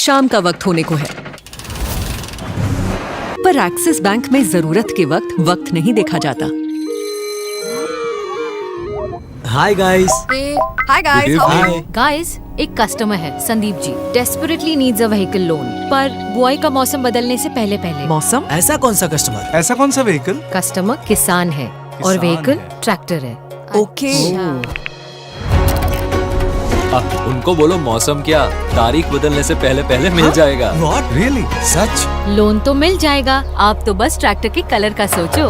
शाम का वक्त होने को है, पर एक्सिस बैंक में जरूरत के वक्त नहीं देखा जाता। Hi guys. Hi guys. Hi guys, एक कस्टमर है Sandeep ji, desperately needs a vehicle loan, पर बुआई का मौसम बदलने से पहले पहले। मौसम? ऐसा कौन सा कस्टमर? ऐसा कौन सा व्हीकल? कस्टमर किसान है और किसान व्हीकल है। ट्रैक्टर है। ओके। उनको बोलो मौसम क्या, तारीख बदलने से पहले पहले मिल जाएगा। व्हाट? रियली? सच? लोन तो मिल जाएगा, आप तो बस ट्रैक्टर के कलर का सोचो।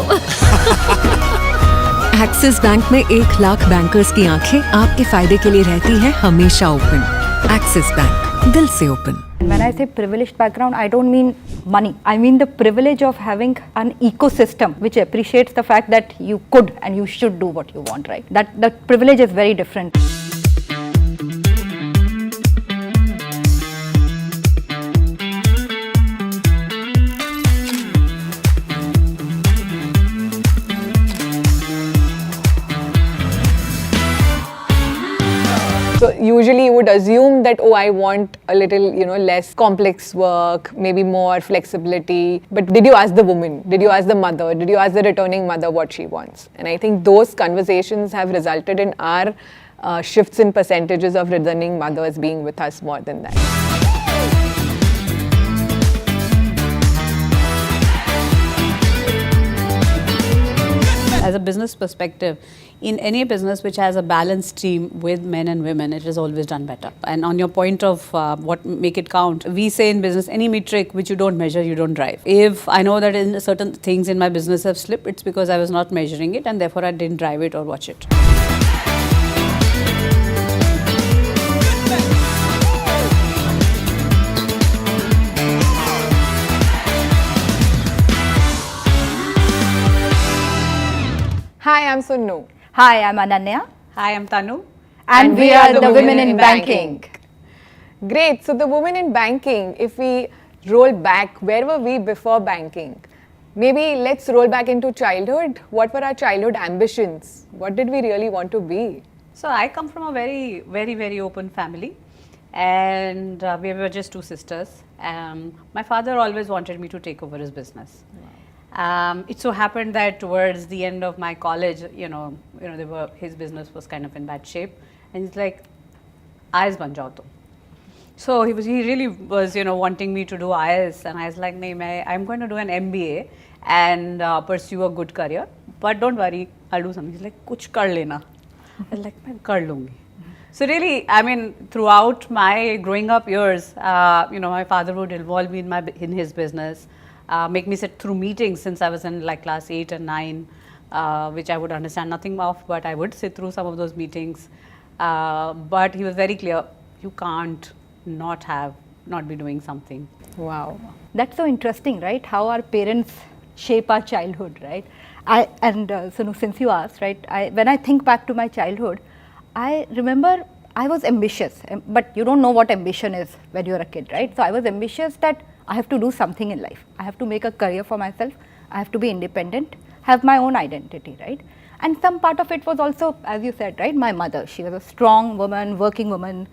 एक्सिस बैंक में 1 लाख बैंकर्स की आंखें आपके फायदे के लिए रहती हैं हमेशा ओपन। एक्सिस बैंक, दिल से open. When I say privileged background, I don't mean money. I mean the privilege of having an ecosystem which appreciates the fact that you could and you should do what you want, right? That privilege is very different. So usually you would assume that, oh, I want a little, less complex work, maybe more flexibility. But did you ask the woman? Did you ask the mother? Did you ask the returning mother what she wants? And I think those conversations have resulted in our shifts in percentages of returning mothers being with us more than that. As a business perspective, in any business which has a balanced team with men and women, it is always done better. And on your point of what make it count, we say in business, any metric which you don't measure, you don't drive. If I know that in certain things in my business have slipped, it's because I was not measuring it and therefore I didn't drive it or watch it. Hi, I'm Soonu. Hi, I'm Ananya. Hi, I'm Tanu. And we are the Women in Banking. Great. So the women in banking, if we roll back, where were we before banking? Maybe let's roll back into childhood. What were our childhood ambitions? What did we really want to be? So I come from a very, very, very open family, and we were just 2 sisters. My father always wanted me to take over his business. It so happened that towards the end of my college, his business was kind of in bad shape, and he's like, IAS ban jao tum. So he really was, wanting me to do IAS, and I was like, nahi, I'm going to do an MBA and pursue a good career, but don't worry, I'll do something. He's like, kuch kar lena. I was like, main kar lungi. So really, I mean, throughout my growing up years, my father would involve me in his business. Make me sit through meetings since I was in like class 8 and 9, which I would understand nothing of, but I would sit through some of those meetings. But he was very clear, you can't not be doing something. Wow. That's so interesting, right? How our parents shape our childhood, right? Soonu, since you asked, right, when I think back to my childhood, I remember I was ambitious, but you don't know what ambition is when you're a kid, right? So I was ambitious that I have to do something in life. I have to make a career for myself. I have to be independent, have my own identity, right? And some part of it was also, as you said, right, my mother. She was a strong woman, working woman,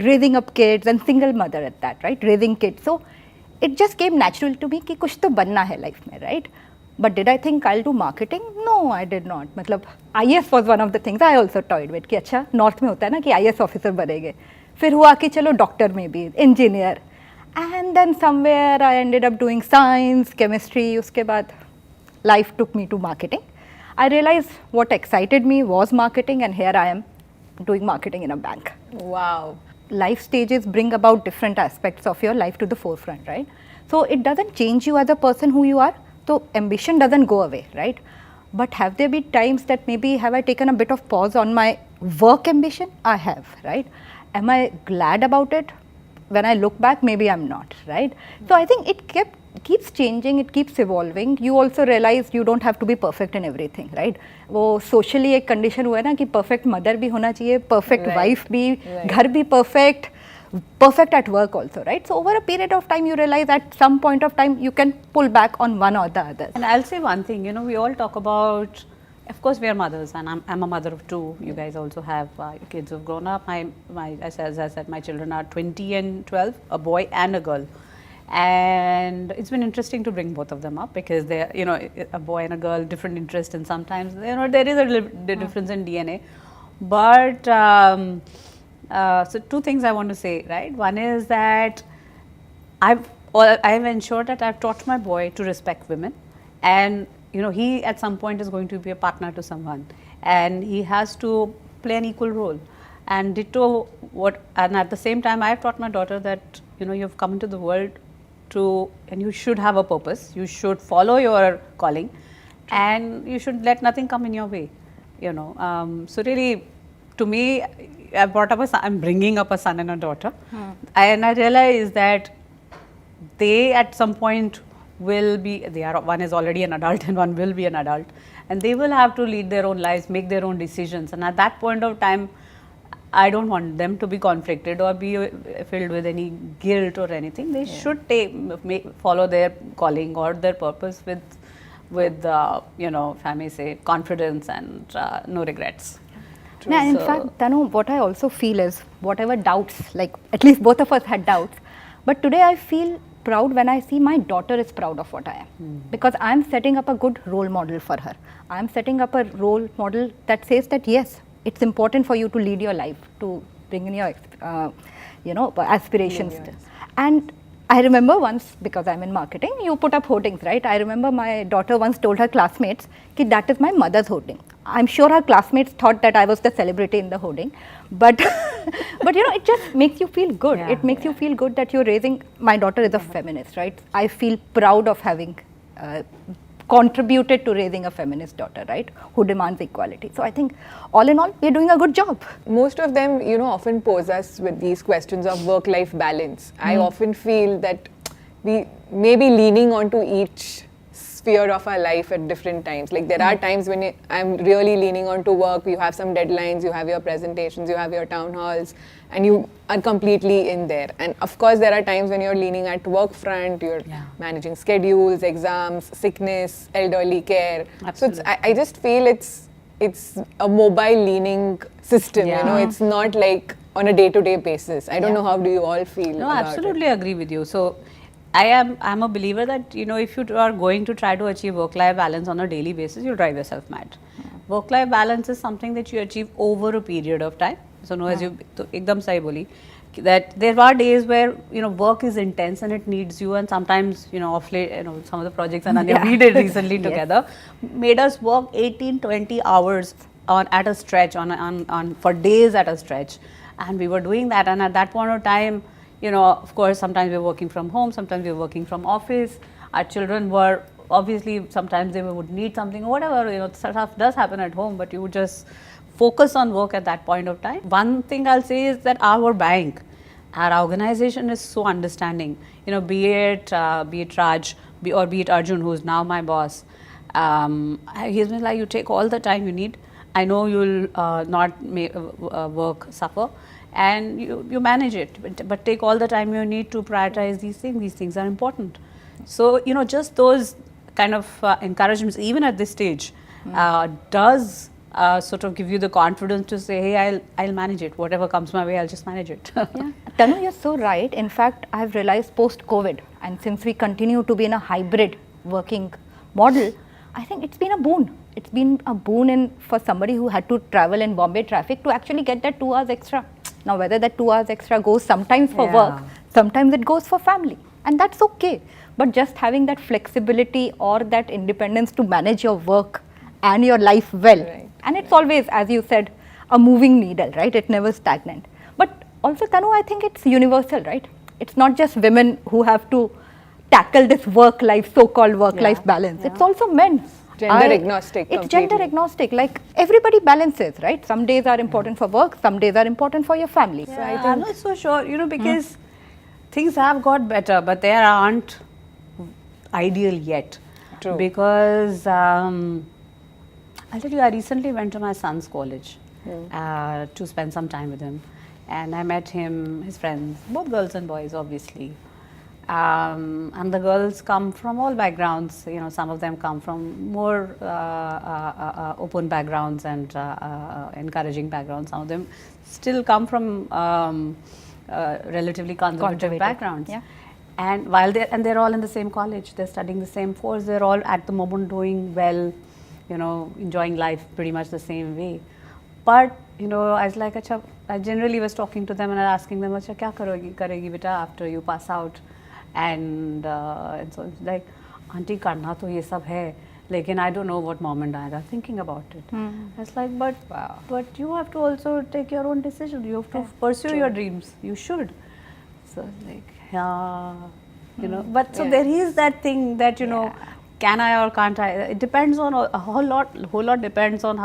raising up kids, and single mother at that, right, raising kids. So it just came natural to me कि कुछ तो बनना है life में, right? But did I think I'll do marketing? No, I did not. मतलब IAS was one of the things I also toyed with कि अच्छा north में होता है ना कि IAS ऑफिसर बनेंगे, फिर हुआ कि चलो डॉक्टर में भी, engineer, and then somewhere I ended up doing science, chemistry. उसके बाद life took me to marketing. I realized what excited me was marketing, and here I am doing marketing in a bank. Wow. Life stages bring about different aspects of your life to the forefront, right? So it doesn't change you as a person who you are. So ambition doesn't go away, right? But have there been times that maybe have I taken a bit of pause on my work ambition? I have, right? Am I glad about it? When I look back, maybe I'm not, right? So I think it keeps changing, it keeps evolving. You also realize you don't have to be perfect in everything, right? वो socially एक condition हुआ है ना कि perfect mother भी होना चाहिए, perfect wife भी, घर भी perfect at work also, right? So over a period of time, you realize at some point of time, you can pull back on one or the other. And I'll say one thing, we all talk about Of course, we are mothers, and I'm a mother of two. You guys also have kids who've grown up. As I said, my children are 20 and 12, a boy and a girl. And it's been interesting to bring both of them up because they're, a boy and a girl, different interest, and sometimes, there is a difference in DNA. But, so two things I want to say, right? One is that I've ensured that I've taught my boy to respect women, and he at some point is going to be a partner to someone, and he has to play an equal role. And ditto and at the same time, I've taught my daughter that you've come into the world and you should have a purpose. You should follow your calling, and you should let nothing come in your way. So really, to me, I'm bringing up a son and a daughter, and I realize that they at some point will be, one is already an adult and one will be an adult, and they will have to lead their own lives, make their own decisions. And at that point of time, I don't want them to be conflicted or be filled with any guilt or anything. They should follow their calling or their purpose with if I may say, confidence and no regrets. Yeah, in fact, Tanu, what I also feel is whatever doubts, like at least both of us had doubts, but today I feel proud when I see my daughter is proud of what I am, because I'm setting up a good role model for her. I'm setting up a role model that says that yes, it's important for you to lead your life, to bring in your aspirations. And I remember once, because I'm in marketing, you put up hoardings, right? I remember my daughter once told her classmates that that is my mother's hoarding. I'm sure her classmates thought that I was the celebrity in the hoarding, but it just makes you feel good. It makes you feel good that you're raising. My daughter is a feminist, right? I feel proud of having contributed to raising a feminist daughter, right, who demands equality. So I think all in all, we're doing a good job. Most of them, often pose us with these questions of work-life balance. I often feel that we may be leaning onto each sphere of our life at different times. Like there are times when I'm really leaning onto work, you have some deadlines, you have your presentations, you have your town halls, and you are completely in there. And of course, there are times when you're leaning at work front, you're managing schedules, exams, sickness, elderly care. Absolutely. So I just feel it's a mobile leaning system, it's not like on a day-to-day basis. I don't know, how do you all feel? No, absolutely agree with you. So I'm a believer that if you are going to try to achieve work-life balance on a daily basis, you'll drive yourself mad. Work-life balance is something that you achieve over a period of time. So as you ekdam sahi boli, that there are days where work is intense and it needs you, and sometimes of late, some of the projects Ananya we did recently together made us work 18-20 hours at a stretch on for days at a stretch, and we were doing that. And at that point of time, of course, sometimes we were working from home, sometimes we were working from office. Our children were obviously, sometimes they would need something or whatever, stuff does happen at home, but you would just focus on work at that point of time. One thing I'll say is that our bank, our organization is so understanding, be it Raj or be it Arjun, who's now my boss. He's been like, you take all the time you need. I know you'll not work suffer, and you manage it, but take all the time you need to prioritize these things. These things are important. So, just those kind of encouragements, even at this stage, does sort of give you the confidence to say, hey, I'll manage it. Whatever comes my way, I'll just manage it. Tanu, you're so right. In fact, I've realized post-COVID, and since we continue to be in a hybrid working model, I think it's been a boon. It's been a boon for somebody who had to travel in Bombay traffic to actually get that 2 hours extra. Now, whether that 2 hours extra goes sometimes for work, sometimes it goes for family, and that's okay. But just having that flexibility or that independence to manage your work and your life well. Right. And it's always, as you said, a moving needle, right? It never stagnant. But also, Tanu, I think it's universal, right? It's not just women who have to tackle this work-life, so-called work-life balance. It's also men. Gender agnostic. It's gender agnostic. Like everybody balances, right? Some days are important for work, some days are important for your family. So I think I'm not so sure, because things have got better, but they aren't ideal yet. True. Because I'll tell you, I recently went to my son's college to spend some time with him, and I met him, his friends, both girls and boys, obviously. And the girls come from all backgrounds. You know, some of them come from more open backgrounds and encouraging backgrounds. Some of them still come from relatively conservative backgrounds. Yeah. And while they're all in the same college, they're studying the same course, they're all at the moment doing well, you know, enjoying life pretty much the same way. But you know, I was like, Acha, I generally was talking to them and asking them, Acha, kya karegi beta after you pass out? And so it's like, Auntie, karna to ye sab hai, lekin I don't know what mom and dad are thinking about it. It's like, but you have to also take your own decision. You have to pursue your dreams. You should. So like, yeah, you know. But so there is that thing that you know, can I or can't I? It depends on a whole lot depends on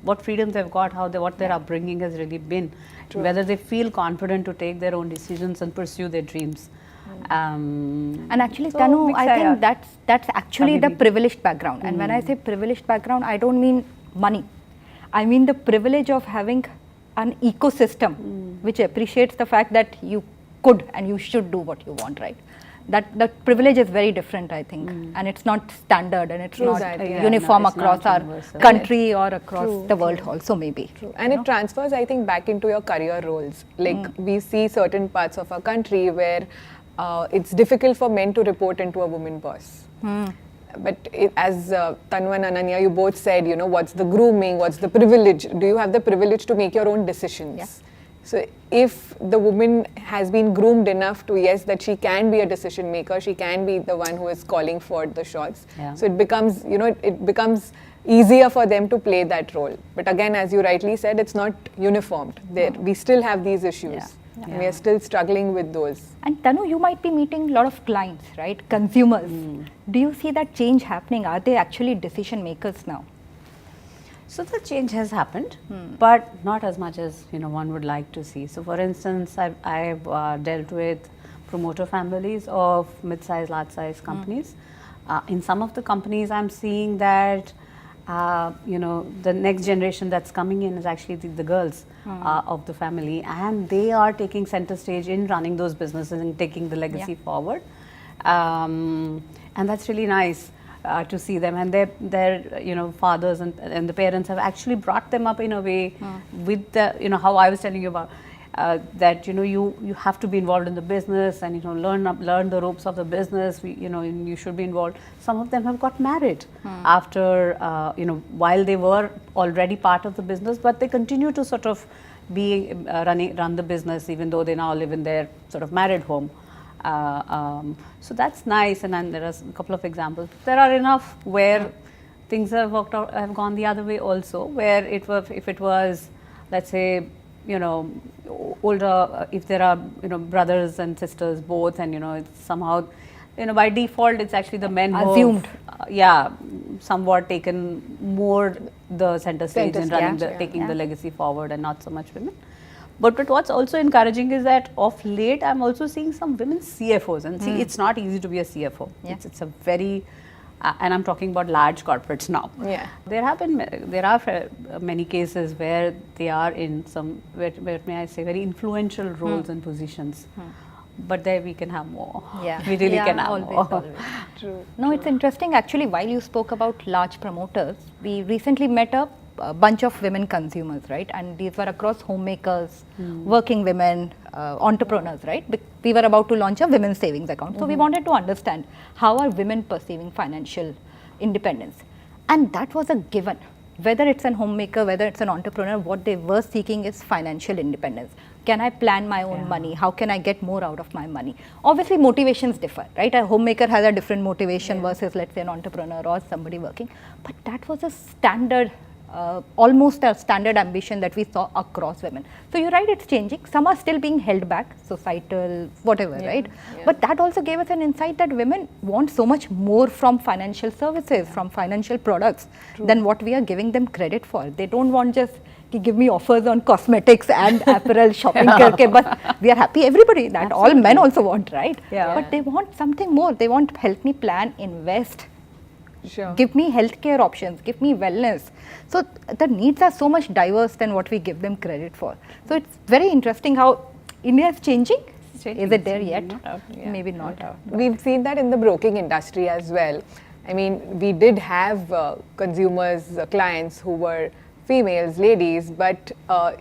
what freedom they've got, what their upbringing has really been, whether they feel confident to take their own decisions and pursue their dreams. And actually, so Tanu, I think that's actually the privileged background. And when I say privileged background, I don't mean money. I mean the privilege of having an ecosystem which appreciates the fact that you could and you should do what you want, right? That privilege is very different, I think, and it's not standard and it's not uniform across our country or across the world also, maybe. And it transfers, I think, back into your career roles. Like we see certain parts of our country where it's difficult for men to report into a woman boss. But as Tanu and Ananya, you both said, you know, what's the grooming, what's the privilege? Do you have the privilege to make your own decisions? Yeah. So if the woman has been groomed enough to, yes, that she can be a decision maker, she can be the one who is calling for the shots. So it becomes, you know, it becomes easier for them to play that role. But again, as you rightly said, it's not uniformed. We still have these issues. And we are still struggling with those. And Tanu, you might be meeting a lot of clients, right? Consumers. Do you see that change happening? Are they actually decision makers now? So the change has happened, but not as much as you know one would like to see. So, for instance, I've dealt with promoter families of mid-size, large-size companies. In some of the companies, I'm seeing that you know the next generation that's coming in is actually the girls of the family, and they are taking center stage in running those businesses and taking the legacy forward, and that's really nice. To see them, and their you know fathers and the parents have actually brought them up in a way with the you know how I was telling you about that you know you have to be involved in the business and you know learn the ropes of the business. You know you should be involved. Some of them have got married after you know while they were already part of the business, but they continue to sort of be run the business even though they now live in their sort of married home. So that's nice, and then there are a couple of examples. There are enough where things have worked out, have gone the other way also, where if it was, let's say, you know, older, if there are, you know, brothers and sisters both, and, you know, it's somehow, you know, by default, it's actually the men who assumed. Somewhat taken more the center stage in running taking the legacy forward, and not so much women. But what's also encouraging is that of late I'm also seeing some women CFOs, and see, it's not easy to be a CFO. It's a very and I'm talking about large corporates now. There are many cases where they are in some where may I say very influential roles and positions. But there we can have more. We really can have more. Always. No, it's interesting actually. While you spoke about large promoters, we recently met a bunch of women consumers, right? And these were across homemakers, working women, entrepreneurs, right? We were about to launch a women's savings account. So we wanted to understand how are women perceiving financial independence. And that was a given. Whether it's an homemaker, whether it's an entrepreneur, what they were seeking is financial independence. Can I plan my own money? How can I get more out of my money? Obviously, motivations differ, right? A homemaker has a different motivation versus, let's say, an entrepreneur or somebody working. But that was a standard, almost a standard ambition that we saw across women. So you're right, it's changing. Some are still being held back, societal, whatever, right? But that also gave us an insight that women want so much more from financial services, from financial products than what we are giving them credit for. They don't want just give me offers on cosmetics and apparel shopping, but we are happy, everybody, that all men also want, right? But they want something more. They want help me plan, invest, give me healthcare options, give me wellness. So the needs are so much diverse than what we give them credit for. So it's very interesting how India is changing. Is it there yet? Maybe not. We've seen that in the broking industry as well. I mean, we did have consumers, clients who were females, ladies, but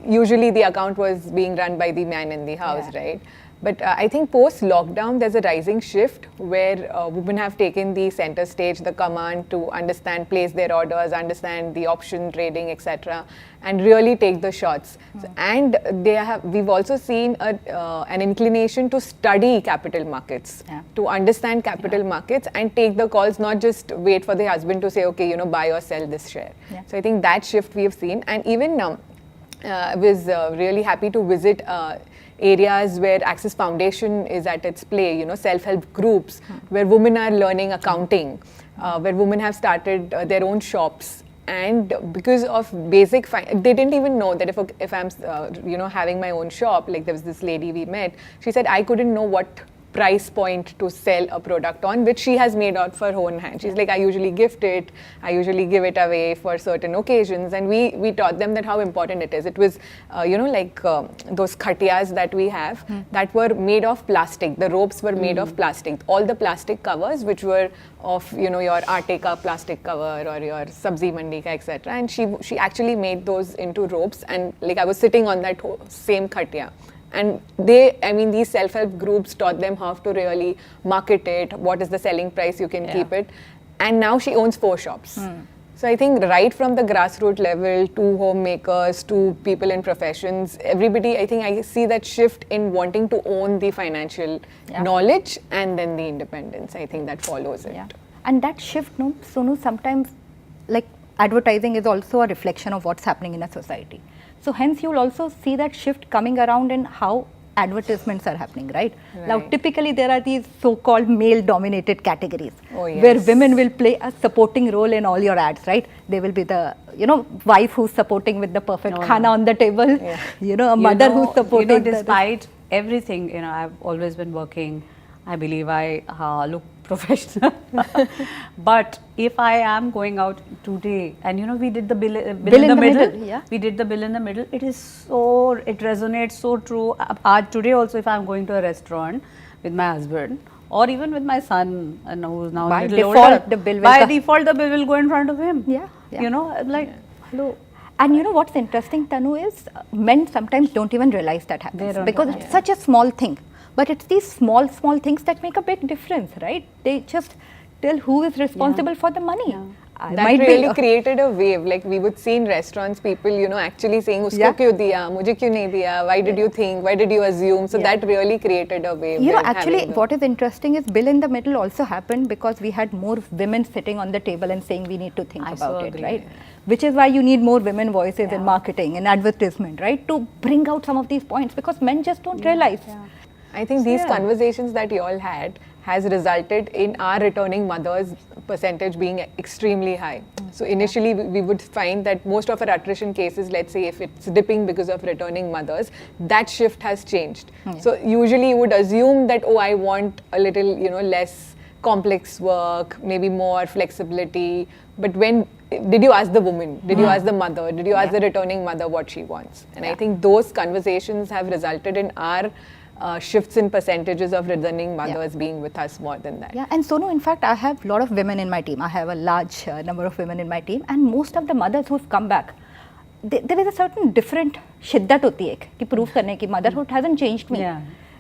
usually the account was being run by the man in the house, right? But I think post-lockdown, there's a rising shift where women have taken the center stage, the command to understand, place their orders, understand the option trading, etc., and really take the shots. So, and we've also seen an inclination to study capital markets, to understand capital markets and take the calls, not just wait for the husband to say, okay, buy or sell this share. So I think that shift we have seen, and even I was really happy to visit areas where Access Foundation is at its play, self-help groups where women are learning accounting, where women have started their own shops. And because of basic, they didn't even know that if I'm, having my own shop, like there was this lady we met, she said, I couldn't know what price point to sell a product on, which she has made out for her own hand. She's like, I usually gift it, I usually give it away for certain occasions, and we taught them that how important it is. It was, those khatiyas that we have that were made of plastic. The ropes were made of plastic. All the plastic covers, which were of your Aate ka plastic cover or your Sabzi Mandi ka, etc. And she actually made those into ropes, and like I was sitting on that same khatiya. And these self-help groups taught them how to really market it, what is the selling price you can keep it. And now she owns 4 shops. So I think right from the grassroots level to homemakers to people in professions, everybody, I think I see that shift in wanting to own the financial knowledge and then the independence. I think that follows it. Yeah. And that shift, Soonu, sometimes like advertising is also a reflection of what's happening in a society. So hence you'll also see that shift coming around in how advertisements are happening, right? Now typically there are these so-called male-dominated categories where women will play a supporting role in all your ads, right? They will be the, wife who's supporting with the perfect khana on the table, a mother who's supporting. Despite everything, I've always been working. I believe I look professional. But if I am going out today, and we did the bill in the middle. We did the bill in the middle. It resonates so true. Today also, if I'm going to a restaurant with my husband or even with my son, who's now a little older, by default the bill will go in front of him. Hello. And what's interesting, Tanu, is men sometimes don't even realize that happens because it's such a small thing. But it's these small things that make a big difference, right? They just tell who is responsible for the money. That really created a wave. Like we would see in restaurants, people, actually saying, "Usko kyun diya? Mujhe kyun nahi diya? Why did you think? Why did you assume?" So that really created a wave. Actually, what is interesting is bill in the middle also happened because we had more women sitting on the table and saying we need to think about it, right? Which is why you need more women voices in marketing and advertisement, right? To bring out some of these points because men just don't realize. I think these conversations that you all had has resulted in our returning mothers percentage being extremely high. So initially we would find that most of our attrition cases, let's say if it's dipping because of returning mothers, that shift has changed. So usually you would assume that, I want a little, less complex work, maybe more flexibility. But did you ask the woman? Did you ask the mother? Did you ask the returning mother what she wants? And I think those conversations have resulted in our shifts in percentages of returning mothers being with us more than that. Yeah, and Soonu, in fact, I have a lot of women in my team. I have a large number of women in my team, and most of the mothers who've come back, there is a certain different shiddat hoti hai ki prove karne ki motherhood hasn't changed me.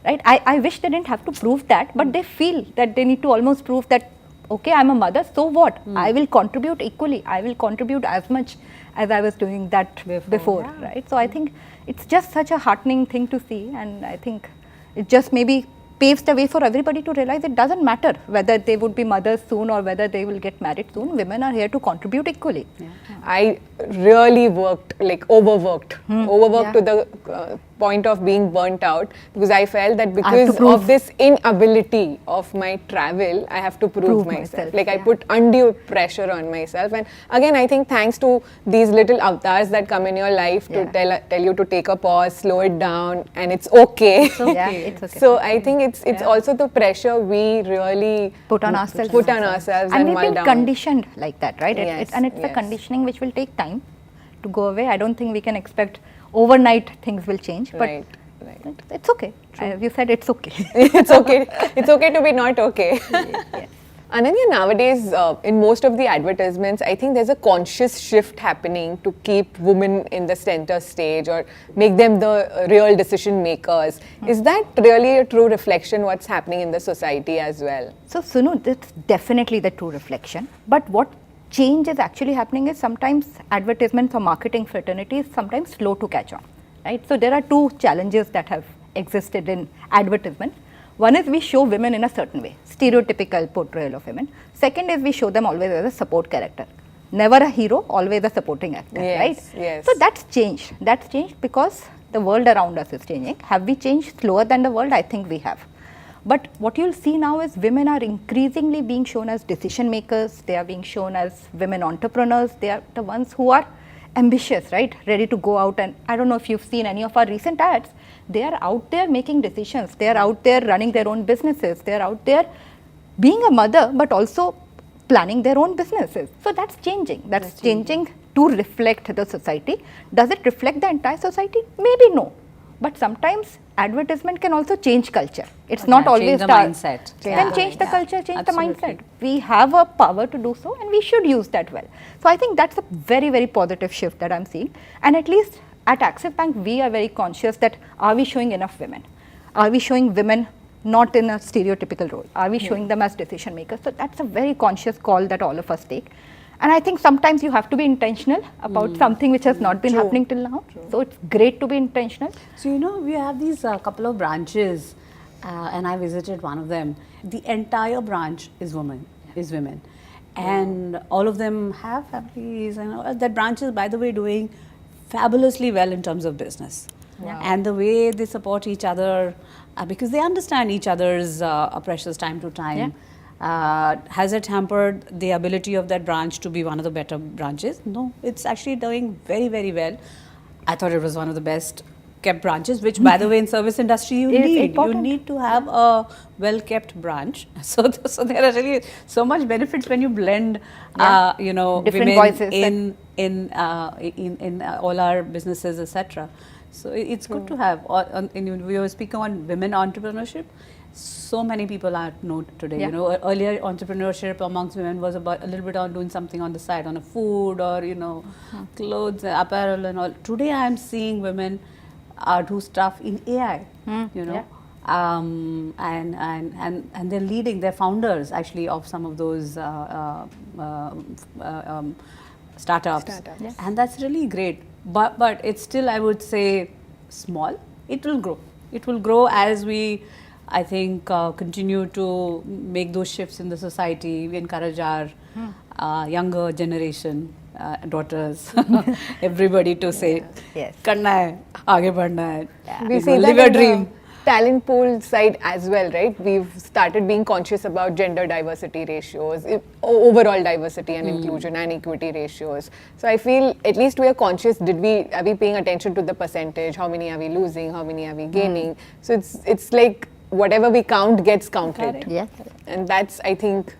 Right? I wish they didn't have to prove that, but they feel that they need to almost prove that, okay, I'm a mother, so what? I will contribute equally. I will contribute as much as I was doing that before, right? So I think it's just such a heartening thing to see, and I think it just maybe paves the way for everybody to realize it doesn't matter whether they would be mothers soon or whether they will get married soon. Women are here to contribute equally. I really overworked to the point of being burnt out because I felt that because of this inability of my travel, I have to prove myself. I put undue pressure on myself. And again, I think thanks to these little avatars that come in your life to tell you to take a pause, slow it down, and it's okay. It's okay. So I think it's also the pressure we really put on ourselves and we've been down. conditioned like that, right? It's a conditioning which will take time to go away. I don't think we can expect overnight things will change, but It's okay. You said it's okay. It's okay. It's okay to be not okay. Yes. Ananya, nowadays, in most of the advertisements, I think there's a conscious shift happening to keep women in the center stage or make them the real decision makers. Is that really a true reflection what's happening in the society as well? So Soonu, that's definitely the true reflection. But what change is actually happening is sometimes advertisements or marketing fraternity is sometimes slow to catch on, right? So there are two challenges that have existed in advertisement. One is we show women in a certain way, stereotypical portrayal of women. Second is we show them always as a support character. Never a hero, always a supporting actor, right? Yes. So that's changed. That's changed because the world around us is changing. Have we changed slower than the world? I think we have. But what you'll see now is women are increasingly being shown as decision makers. They are being shown as women entrepreneurs. They are the ones who are ambitious, right? Ready to go out, and I don't know if you've seen any of our recent ads. They are out there making decisions. They are out there running their own businesses. They are out there being a mother, but also planning their own businesses. So that's changing. That's changing to reflect the society. Does it reflect the entire society? Maybe no. But sometimes advertisement can also change culture. It's not always change the mindset. Can change the culture, change the mindset. We have a power to do so, and we should use that well. So I think that's a very, very positive shift that I'm seeing. And at least at Axis Bank, we are very conscious that are we showing enough women? Are we showing women not in a stereotypical role? Are we showing them as decision makers? So that's a very conscious call that all of us take. And I think sometimes you have to be intentional about something which has not been happening till now. So it's great to be intentional. So, we have these couple of branches, and I visited one of them. The entire branch is women. And all of them have families. And that branch is, by the way, doing fabulously well in terms of business. And the way they support each other, because they understand each other's precious time to time. Has it hampered the ability of that branch to be one of the better branches? No, it's actually doing very, very well. I thought it was one of the best kept branches, which by the way in service industry you need to have a well kept branch. So there are really so much benefits when you blend different women voices in all our businesses, etc. So it's good to have. We were speaking on women entrepreneurship. So many people are know today. Earlier entrepreneurship amongst women was about a little bit on doing something on the side, on a food or clothes, apparel and all. Today I am seeing women do stuff in AI. And they're leading. They're founders actually of some of those startups. And that's really great. But it's still, I would say, small. It will grow. It will grow as we, I think, continue to make those shifts in the society. We encourage our younger generation, daughters, everybody to say, "Karna hai, aage badhna hai." We see live that your in the dream. talent pool side as well, right? We've started being conscious about gender diversity ratios, overall diversity and inclusion and equity ratios. So I feel at least we are conscious. Are we paying attention to the percentage? How many are we losing? How many are we gaining? So it's like whatever we count gets counted. Yes. And that's, I think,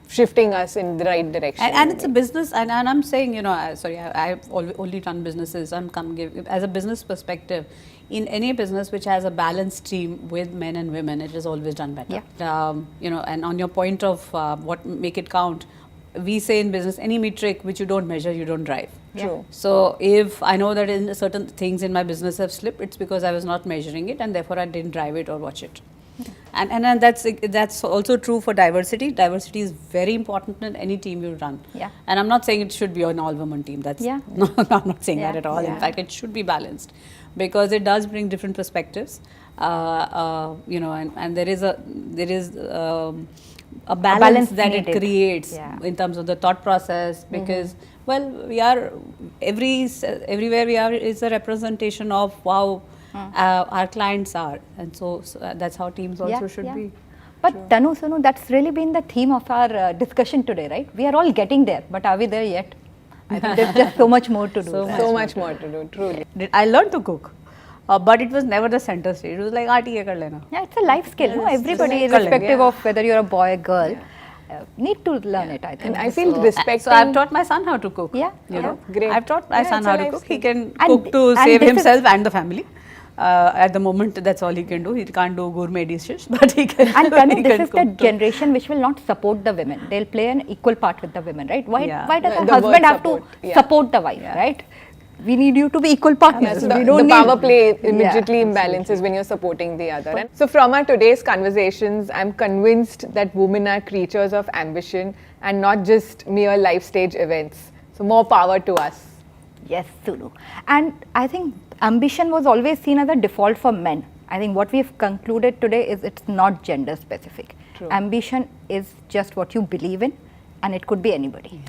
shifting us in the right direction. And it's a business, and I'm saying, I've only run businesses and as a business perspective, in any business which has a balanced team with men and women, it is always done better. And on your point of what make it count, we say in business, any metric which you don't measure, you don't drive. True. So if I know that in certain things in my business have slipped, it's because I was not measuring it and therefore I didn't drive it or watch it. And that's also true for diversity. Diversity is very important in any team you run. And I'm not saying it should be an all-woman team. That's no, I'm not saying that at all. In fact, it should be balanced because it does bring different perspectives. And there is a balance that it creates in terms of the thought process, because we are everywhere we are is a representation of how our clients are, and so that's how teams also should be. But Tanu, Soonu, that's really been the theme of our discussion today, right? We are all getting there, but are we there yet? I think there's just so much more to do. So much more to do, truly. I learned to cook, but it was never the center stage. It was like, "Aati ye kar lena." Yeah, it's a life skill. No? Everybody, irrespective of whether you're a boy or girl, need to learn it, I think. And I feel respecting. So I've taught my son how to cook. Great. I've taught my son how to cook. He can And cook to save himself and the family. At the moment, that's all he can do. He can't do gourmet dishes, but he can. And Tanu, he this can is the cook too. generation which will not support the women. They'll play an equal part with the women, right? Why does The a word husband have support, to yeah. support the wife, right? We need you to be equal partners. So we the don't power need, play Yeah. immediately imbalances when you're supporting the other. And so from our today's conversations, I'm convinced that women are creatures of ambition and not just mere life stage events. So more power to us. Yes, Soonu. And I think ambition was always seen as a default for men. I think what we've concluded today is it's not gender specific. True. Ambition is just what you believe in, and it could be anybody.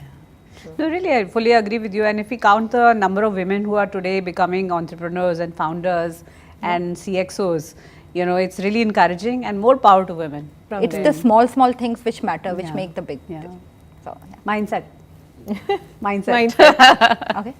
No, really, I fully agree with you. And if we count the number of women who are today becoming entrepreneurs and founders and CXOs, you know, it's really encouraging, and more power to women. from It's them. the small things which matter, which Yeah. make the big Yeah. difference. So, Mindset. Mindset. Mindset. okay.